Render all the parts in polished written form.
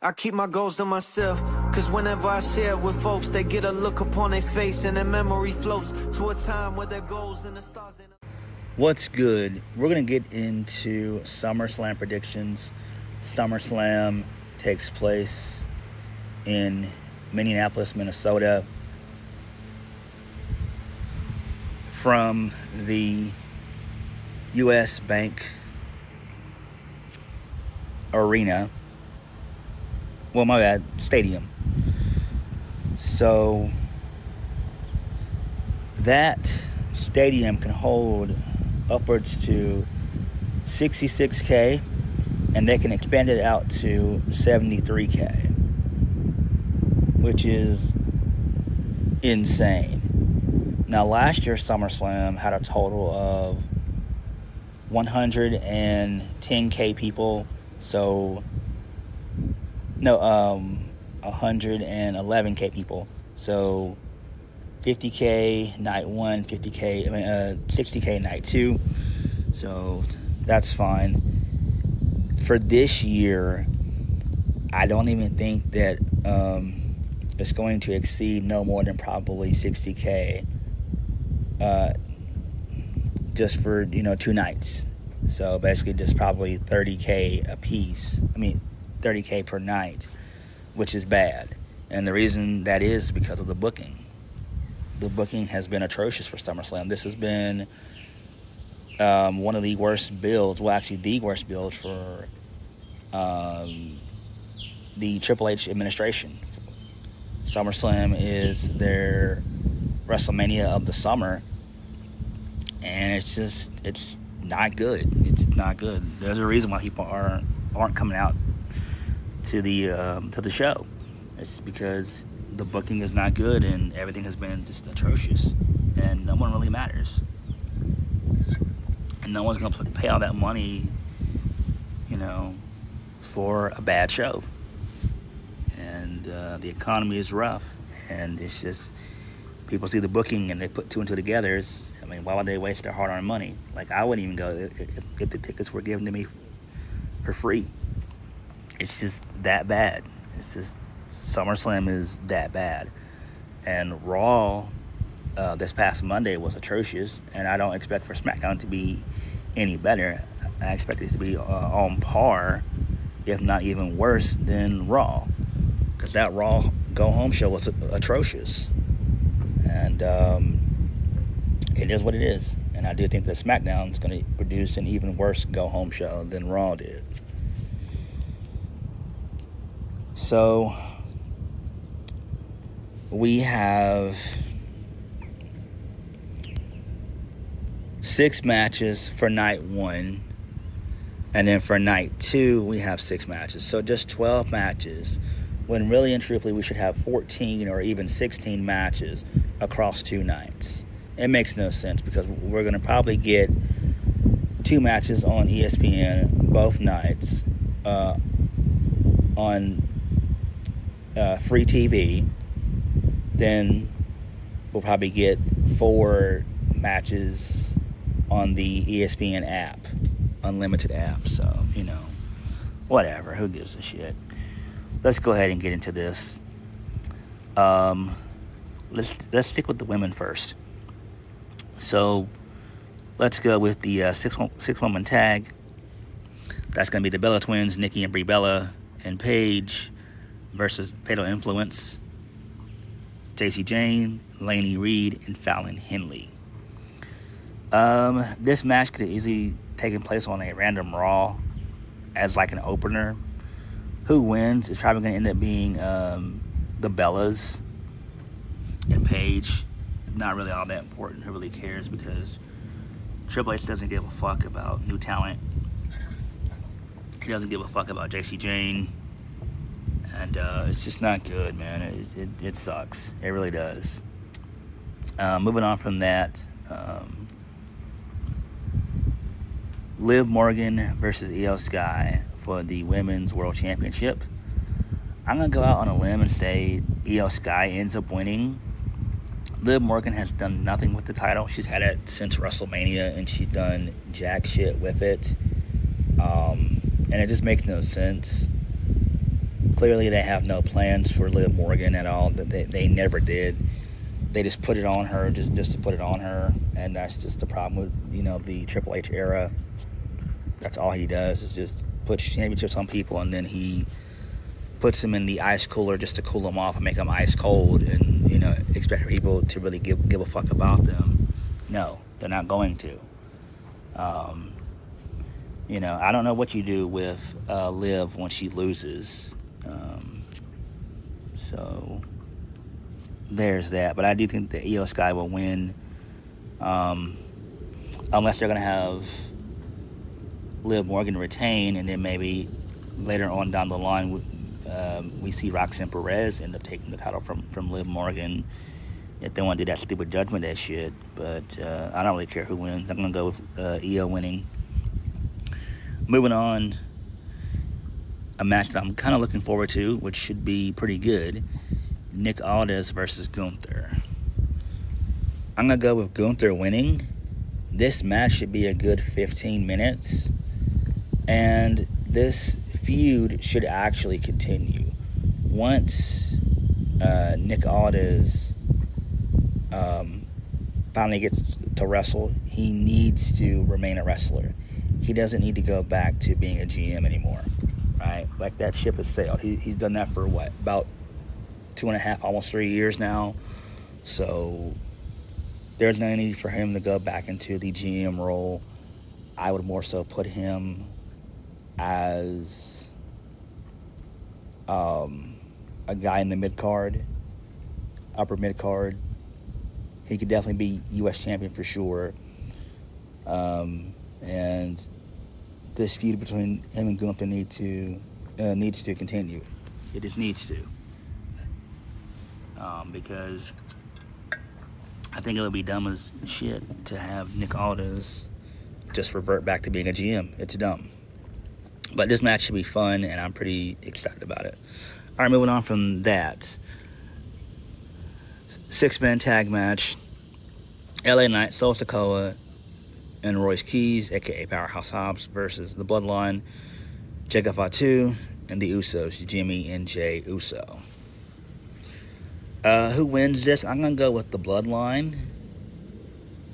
I keep my goals to myself, cause whenever I share with folks, they get a look upon their face and their memory floats to a time where their goals and the stars. What's good? We're going to get into SummerSlam predictions. SummerSlam takes place in Minneapolis, Minnesota. From the U.S. Bank Arena. Well, my bad, stadium. So that stadium can hold upwards to 66K, and they can expand it out to 73K, which is insane. Now, last year's SummerSlam had a total of 110K people, 111K people. So 50K night one, 60K night two. So that's fine. For this year, I don't even think that it's going to exceed no more than probably 60K just for 2 nights. So basically just probably 30K a piece. 30K per night, which is bad. And the reason that is because of the booking. The booking has been atrocious for SummerSlam. This has been one of the worst builds, well, actually the worst build for the Triple H administration. SummerSlam is their WrestleMania of the summer, and it's not good. It's not good. There's a reason why people aren't coming out to the show. It's because the booking is not good and everything has been just atrocious, and no one really matters, and no one's gonna pay all that money for a bad show. And the economy is rough, and it's just people see the booking and they put two and two together. Why would they waste their hard-earned money? Like, I wouldn't even go if the tickets were given to me for free. It's just that bad. It's just SummerSlam is that bad. And Raw this past Monday was atrocious, and I don't expect for SmackDown to be any better. I expect it to be on par, if not even worse than Raw, because that Raw go-home show was atrocious. And it is what it is. And I do think that SmackDown is going to produce an even worse go-home show than Raw did. So we have 6 matches for night one, and then for night two we have 6 matches. So just 12 matches, when really and truthfully we should have 14 or even 16 matches across 2 nights. It makes no sense, because we're going to probably get 2 matches on ESPN both nights on free TV. Then we'll probably get 4 matches on the ESPN app, unlimited app. So, whatever, who gives a shit. Let's go ahead and get into this. Let's stick with the women first. So let's go with the 6-woman tag. That's going to be the Bella Twins, Nikki and Brie Bella, and Paige versus Fatal Influence, Jacy Jayne, Lainey Reed, and Fallon Henley. This match could have easily taken place on a random Raw as like an opener. Who wins is probably going to end up being the Bellas and Paige. Not really all that important. Who really cares? Because Triple H doesn't give a fuck about new talent. He doesn't give a fuck about Jacy Jayne. And it's just not good, man. It sucks. It really does. Moving on from that, Liv Morgan versus Io Sky for the Women's World Championship. I'm going to go out on a limb and say Io Sky ends up winning. Liv Morgan has done nothing with the title. She's had it since WrestleMania, and she's done jack shit with it. And it just makes no sense. Clearly, they have no plans for Liv Morgan at all. They never did. They just put it on her just to put it on her, and that's just the problem with the Triple H era. That's all he does is just put championships on people, and then he puts them in the ice cooler just to cool them off and make them ice cold, and expect people to really give a fuck about them. No, they're not going to. I don't know what you do with Liv when she loses. So there's that. But I do think the Io Sky will win, unless they're going to have Liv Morgan retain, and then maybe later on down the line we see Roxanne Perez end up taking the title from Liv Morgan if they want to do that stupid Judgment Day shit. But I don't really care who wins. I'm going to go with Io winning. Moving on, a match that I'm kind of looking forward to, which should be pretty good, Nick Aldis versus Gunther. I'm going to go with Gunther winning. This match should be a good 15 minutes, and this feud should actually continue. Once Nick Aldis finally gets to wrestle, he needs to remain a wrestler. He doesn't need to go back to being a GM anymore, right? Like, that ship has sailed. He's done that for about 2.5, almost 3 years now. So there's no need for him to go back into the GM role. I would more so put him as a guy in the mid-card, upper mid-card. He could definitely be U.S. champion for sure. And this feud between him and Gunther needs to continue. It just needs to. Because I think it would be dumb as shit to have Nick Aldis just revert back to being a GM. It's dumb. But this match should be fun, and I'm pretty excited about it. All right, moving on from that. 6-man tag match. LA Knight, Solo Sikoa, and Royce Keys, a.k.a. Powerhouse Hobbs, versus The Bloodline, Jacob Fatu, and the Usos, Jimmy and Jay Uso. Who wins this? I'm going to go with The Bloodline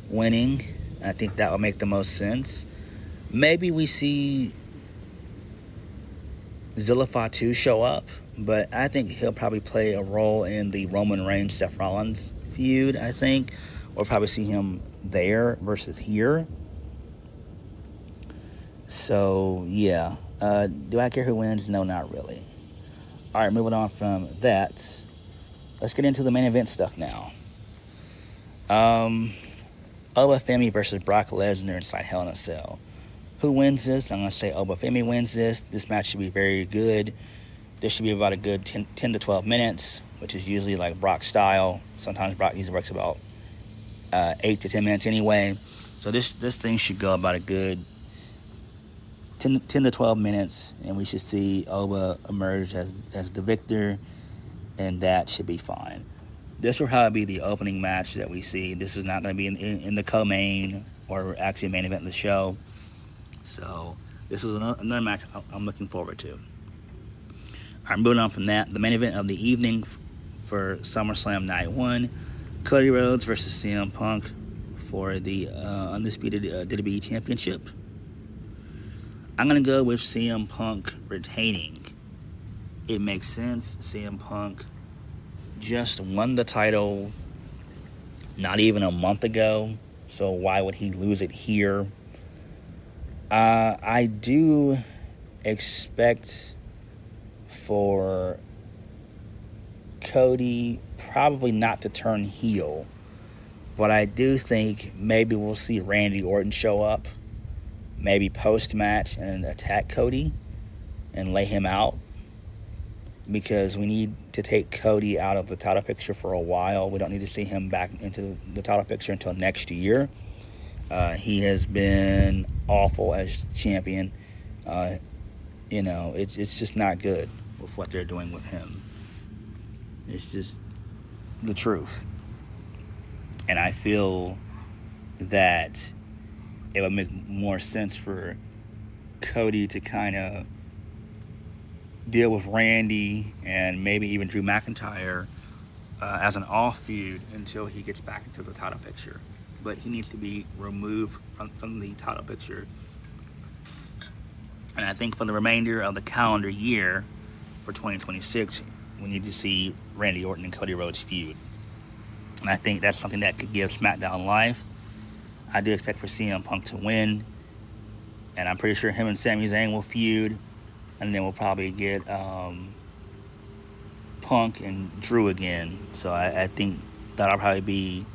winning. I think that would make the most sense. Maybe we see Zilla Fatu show up, but I think he'll probably play a role in the Roman Reigns Seth Rollins feud, I think. We'll probably see him there versus here. So, yeah. Do I care who wins? No, not really. All right, moving on from that. Let's get into the main event stuff now. Obafemi versus Brock Lesnar inside Hell in a Cell. Who wins this? I'm going to say Obafemi wins this. This match should be very good. This should be about a good 10 to 12 minutes, which is usually like Brock style. Sometimes Brock usually works about 8 to 10 minutes anyway. So this thing should go about a good 10 to 12 minutes, and we should see Oba emerge as the victor, and that should be fine. This will probably be the opening match that we see. This is not going to be in the co-main or actually main event of the show. So this is another match I'm looking forward to. All right, moving on from that, the main event of the evening for SummerSlam Night 1, Cody Rhodes versus CM Punk for the undisputed WWE Championship. I'm going to go with CM Punk retaining. It makes sense. CM Punk just won the title not even a month ago, so why would he lose it here? I do expect for Cody probably not to turn heel, but I do think maybe we'll see Randy Orton show up, maybe post-match, and attack Cody and lay him out, because we need to take Cody out of the title picture for a while. We don't need to see him back into the title picture until next year. He has been awful as champion. It's just not good with what they're doing with him. It's just the truth. And I feel that it would make more sense for Cody to kind of deal with Randy and maybe even Drew McIntyre as an off feud until he gets back into the title picture. But he needs to be removed from the title picture. And I think for the remainder of the calendar year for 2026, we need to see Randy Orton and Cody Rhodes feud. And I think that's something that could give SmackDown life. I do expect for CM Punk to win. And I'm pretty sure him and Sami Zayn will feud. And then we'll probably get Punk and Drew again. So I think that'll probably be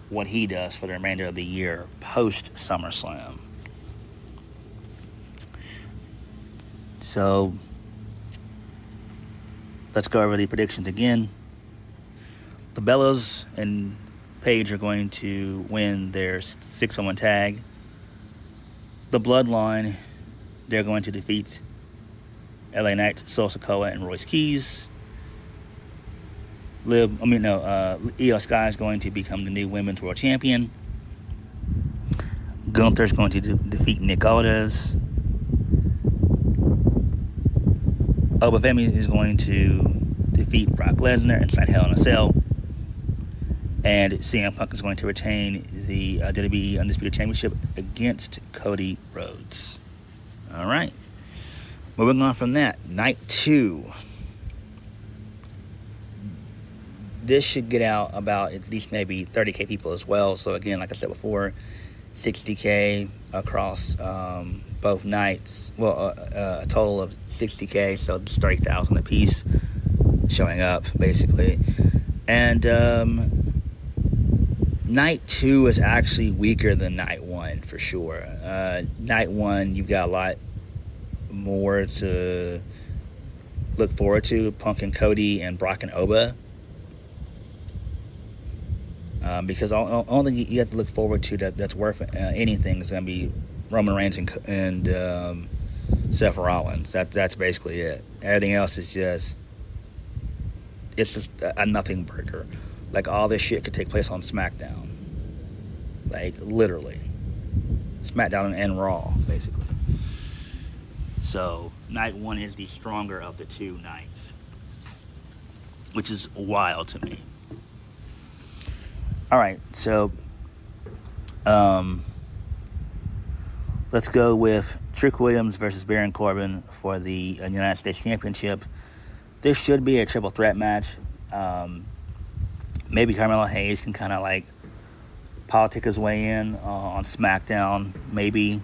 what he does for the remainder of the year post SummerSlam. So let's go over the predictions again. The Bellas and Paige are going to win their 6-on-1 tag. The Bloodline, they're going to defeat LA Knight, Solo Sikoa, and Royce Keys. Io Sky is going to become the new Women's World Champion. Gunther is going to defeat Nick Aldis. Oba Femi is going to defeat Brock Lesnar inside Hell in a Cell. And CM Punk is going to retain the WWE Undisputed Championship against Cody Rhodes. All right. Moving on from that, night 2. This should get out about at least maybe 30K people as well. So again, like I said before, 60K across both nights. Well, a total of 60K, so it's 30,000 a piece showing up, basically. And night 2 is actually weaker than night 1 for sure. Night 1, you've got a lot more to look forward to. Punk and Cody and Brock and Oba. Because only you have to look forward to that's worth anything is going to be Roman Reigns and Seth Rollins. That's basically it. Everything else is just a nothing burger. Like, all this shit could take place on SmackDown. Like, literally. SmackDown and Raw, basically. So, night 1 is the stronger of the 2 nights, which is wild to me. All right, so let's go with Trick Williams versus Baron Corbin for the United States Championship. This should be a triple threat match. Maybe Carmelo Hayes can kind of like politic his way in on SmackDown. Maybe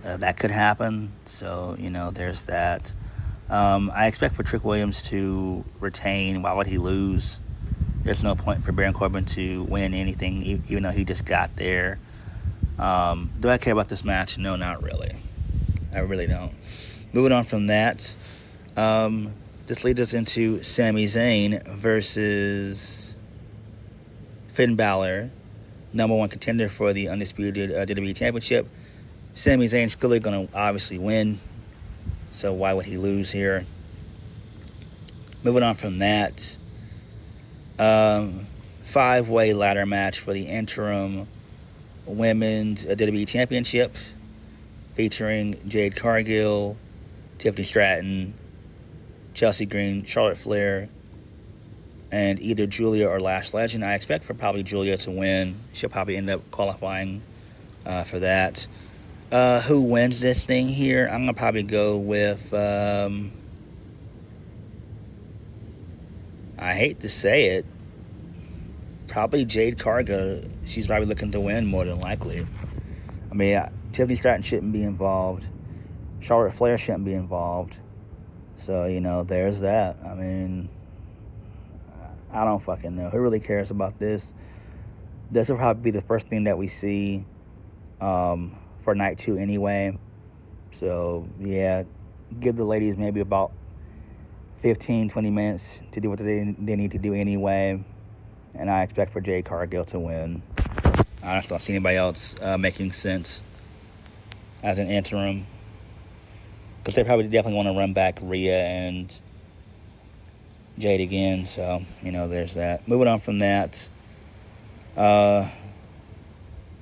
that could happen. So, there's that. I expect for Trick Williams to retain. Why would he lose? There's no point for Baron Corbin to win anything, even though he just got there. Do I care about this match? No, not really. I really don't. Moving on from that, this leads us into Sami Zayn versus Finn Balor, number 1 contender for the Undisputed WWE Championship. Sami Zayn's clearly going to obviously win, so why would he lose here? Moving on from that, 5-way ladder match for the interim Women's WWE Championship, featuring Jade Cargill, Tiffany Stratton, Chelsea Green, Charlotte Flair, and either Julia or Lash Legend. I expect for probably Julia to win. She'll probably end up qualifying for that. Who wins this thing here? I'm going to probably go with, I hate to say it, probably Jade Cargill. She's probably looking to win more than likely. I mean, Tiffany Stratton shouldn't be involved. Charlotte Flair shouldn't be involved. So, there's that. I mean, I don't fucking know. Who really cares about this? This will probably be the first thing that we see for night 2 anyway. So, yeah, give the ladies maybe about 15, 20 minutes to do what they need to do anyway. And I expect for Jade Cargill to win. I just don't see anybody else making sense as an interim. Because they probably definitely want to run back Rhea and Jade again. So, there's that. Moving on from that.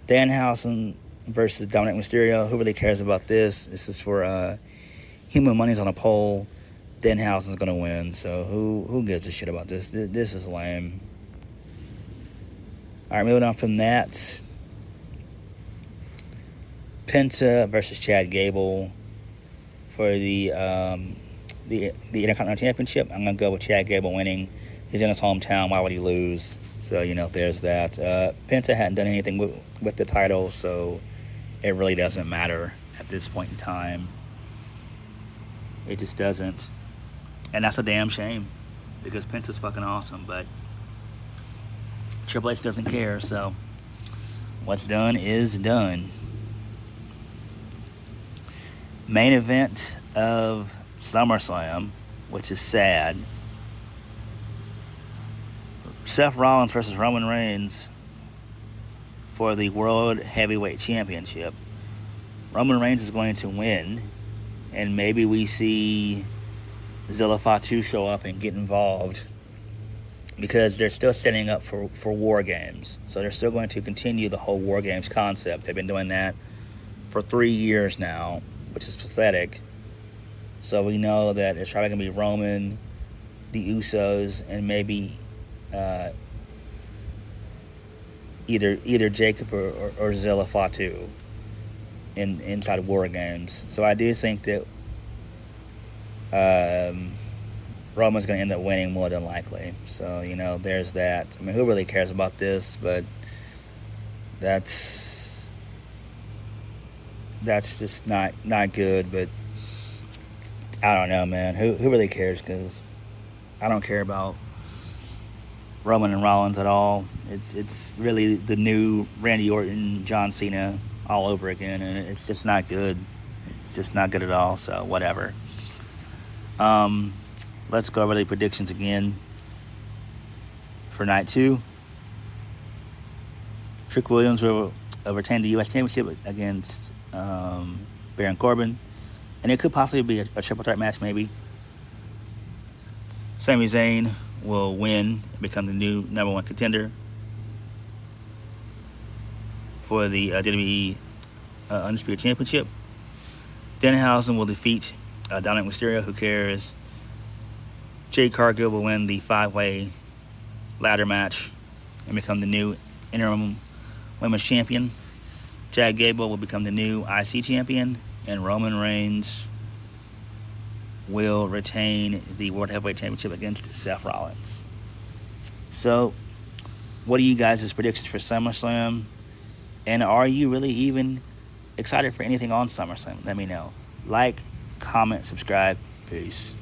Danhausen versus Dominic Mysterio. Who really cares about this? This is for Human Money's on a poll. Danhausen's going to win. So who gives a shit about this? This is lame. All right, moving on from that. Penta versus Chad Gable for the Intercontinental Championship. I'm going to go with Chad Gable winning. He's in his hometown. Why would he lose? So, there's that. Penta hadn't done anything with the title, so it really doesn't matter at this point in time. It just doesn't. And that's a damn shame, because Penta's fucking awesome, but Triple H doesn't care, so what's done is done. Main event of SummerSlam, which is sad. Seth Rollins versus Roman Reigns for the World Heavyweight Championship. Roman Reigns is going to win, and maybe we see Zilla Fatu show up and get involved, because they're still setting up for War Games. So they're still going to continue the whole War Games concept. They've been doing that for 3 years now, which is pathetic. So we know that it's probably going to be Roman, the Usos, and maybe either Jacob or Zilla Fatu inside of War Games. So I do think that Roman's going to end up winning more than likely. So, there's that. I mean, who really cares about this? But that's just not good. But I don't know, man. Who really cares? Because I don't care about Roman and Rollins at all. It's really the new Randy Orton, John Cena all over again, and it's just not good. It's just not good at all. So whatever. Let's go over the predictions again for night 2. Trick Williams will retain the U.S. Championship against Baron Corbin, and it could possibly be a triple threat match, maybe. Sami Zayn will win and become the new number 1 contender for the WWE Undisputed Championship. Danhausen will defeat Dominic Mysterio. Who cares? Jade Cargill will win the 5-way ladder match and become the new interim women's champion. Chad Gable will become the new IC champion, and Roman Reigns will retain the World Heavyweight Championship against Seth Rollins. So, what are you guys' predictions for SummerSlam? And are you really even excited for anything on SummerSlam? Let me know. Like, comment, subscribe. Peace.